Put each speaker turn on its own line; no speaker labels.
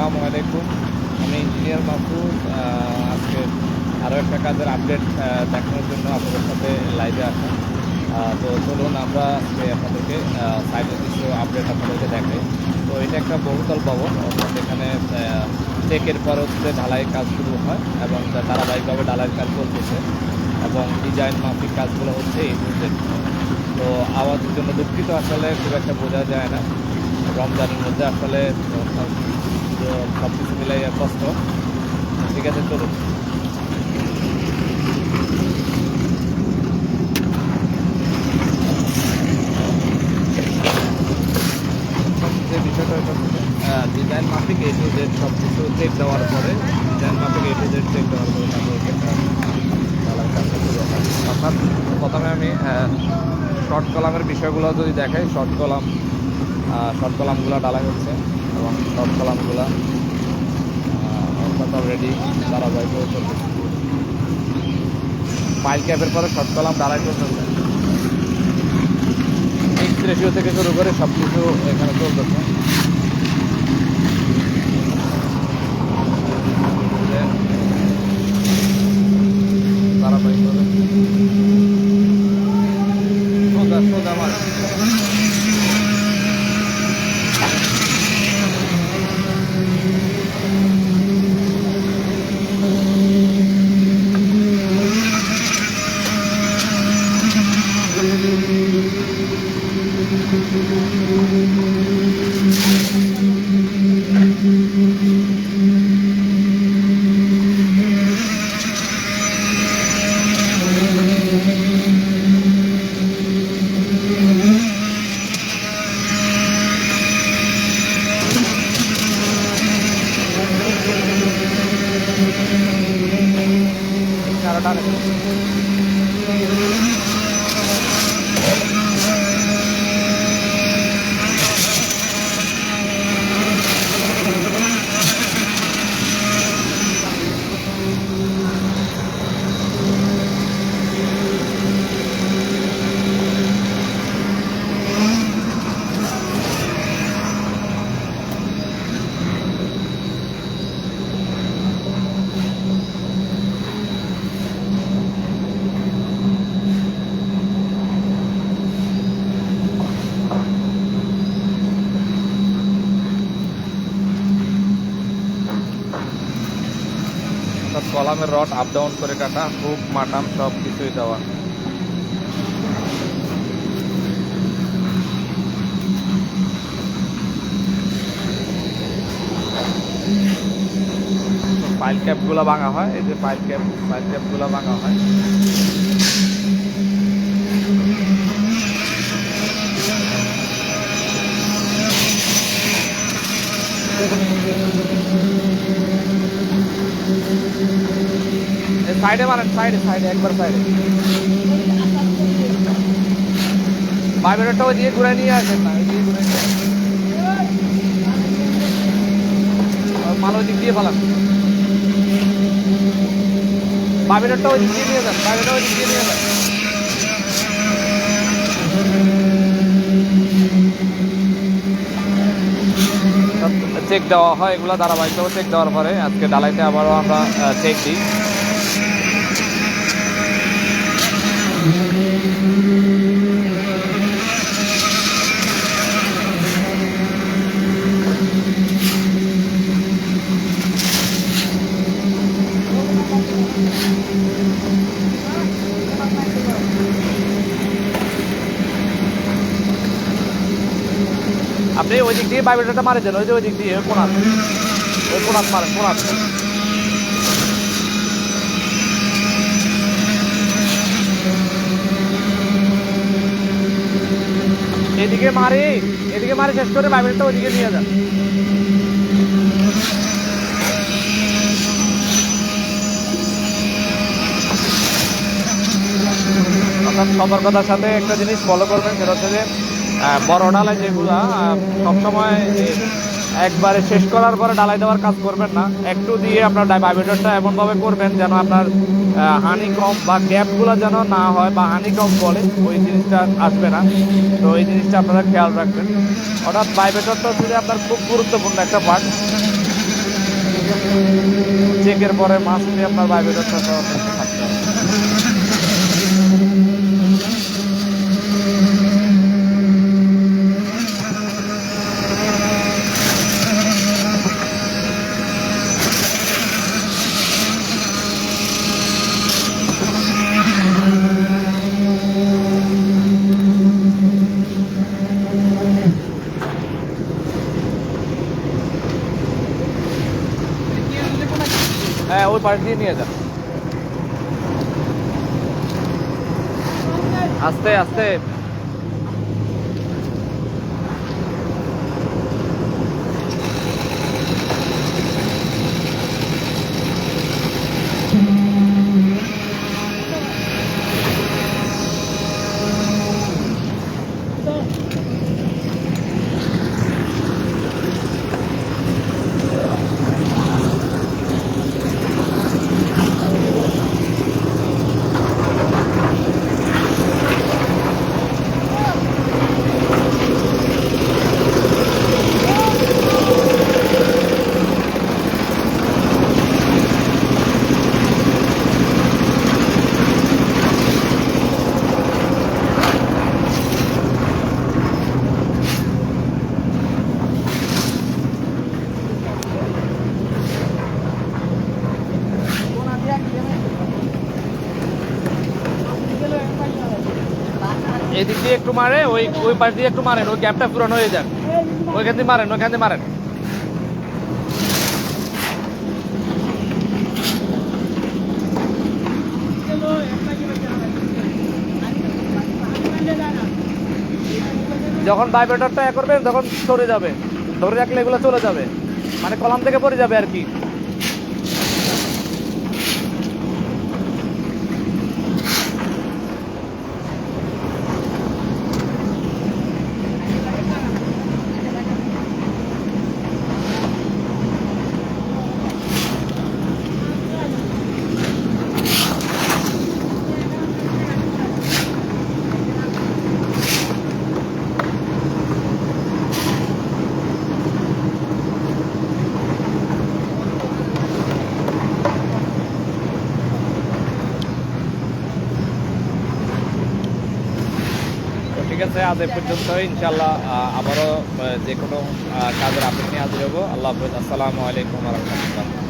আসসালামু আলাইকুম। আমি ইঞ্জিনিয়ার মাহফুজ। আজকে আরও একটা কাজের আপডেট দেখানোর জন্য আপনাদের সাথে লাইভে আসা। তো চলুন আমরা আজকে আপনাদেরকে সাইডের কিছু আপডেট আপনাদেরকে দেখাই। তো এটা একটা বহুতল ভবন, অর্থাৎ এখানে চেকের পর হচ্ছে ঢালাই কাজ শুরু হয় এবং ধারাবাহিকভাবে ঢালাইয়ের কাজ চলতেছে এবং ডিজাইন মাফিক কাজগুলো হচ্ছে এই মুহূর্তে। তো আওয়াজের জন্য দুঃখিত, আসলে খুব একটা বোঝা যায় না। রমজানের মধ্যে আসলে সব কিছু মিলাই কষ্ট। ঠিক আছে, চলুন। যে বিষয়টা হচ্ছে ডিজাইন মাফিক এ টু জেড সব কিছু চেক দেওয়ার পরে, ডিজাইন মাফিক এ টু জেড চেক দেওয়ার পরে অর্থাৎ প্রথমে আমি শর্ট কলামের বিষয়গুলো যদি দেখাই, শর্ট কলামগুলো ডালাই হচ্ছে এবং শর্ট কলামগুলো অর্থাৎ অলরেডি ধারাবাহিক চলতেছে। পাইল ক্যাপের পরে শর্ট কলাম ডালাই চলতেছে, মিক্স রেশিও থেকে শুরু করে সব কিছু এখানে চলতেছে। ধারাবাহিকভাবে সোজা মার কলামের রড আপ ডাউন করে কাটা, হুক মাটাম সব কিছুই দেওয়া। পাইল ক্যাপগুলো ভাঙা হয়, এই যে পাইল ক্যাপগুলো ভাঙা হয়। সাইডে মারেন, সাইডে একবার সাইডে। ভাইব্রেটরটা ওই দিয়ে ঘুরে নিয়ে আসেন না, ওই দিয়ে ঘুরে নিয়ে আসেন। মাল ওই দিক দিয়ে ফেলান, ভাইব্রেটরটা ওই দিক দিয়ে নিয়ে যান, ভাইব্রেটরটা ওই দিক দিয়ে নিয়ে যান। চেক দেওয়া হয় এগুলো ধারাবাহিকভাবে চেক দেওয়ার পরে আজকে ডালাইতে আবারও আমরা চেক দিই। আপনি ওই দিক দিয়ে ভাইব্রেটরটা মারে দেন, ওই দিক দিয়ে কোনার মারেন, কোনার। এদিকে মারে শেষ করে ভাইব্রেটরটা ওইদিকে নিয়ে যান। অর্থাৎ সতর্কতার সাথে একটা জিনিস ফলো করবেন, সেটা হচ্ছে যে বড় ডালাই যেগুলা সবসময় একবারে শেষ করার পরে ডালাই দেওয়ার কাজ করবেন না, একটু দিয়ে আপনার ভাইব্রেটরটা এমনভাবে করবেন যেন আপনার হানি কম বা গ্যাপগুলো যেন না হয় বা হানি কম বলে ওই জিনিসটা আসবে না। তো এই জিনিসটা আপনারা খেয়াল রাখবেন। অর্থাৎ ভাইব্রেটরটা হচ্ছে আপনার খুব গুরুত্বপূর্ণ একটা পার্ট। চেকের পরে মাস্টলি আপনার ভাইব্রেটরটা থাকতে হবে। হ্যাঁ, ওই পাশ দিয়ে নিয়ে যান, আস্তে আস্তে। এদিক দিয়ে একটু মারে, ওই ওই পাশ দিয়ে একটু মারেন, ওই গ্যাপটা পূরণ হয়ে যাক। ওইখান দিয়ে মারেন, ওইখান দিয়ে মারেন। যখন ভাইব্রেটরটা করবেন তখন সরে যাবে, ধরে রাখলে এগুলো চলে যাবে, মানে কলাম থেকে পড়ে যাবে আর কি। ঠিক আছে, আজ এ পর্যন্ত। ইনশাল্লাহ আবারও যে কোনো কাজের আপডেট নিয়ে হাজির হবো। আল্লাহ হাফেজ। আসসালামু আলাইকুম ওয়া রাহমাতুল্লাহ।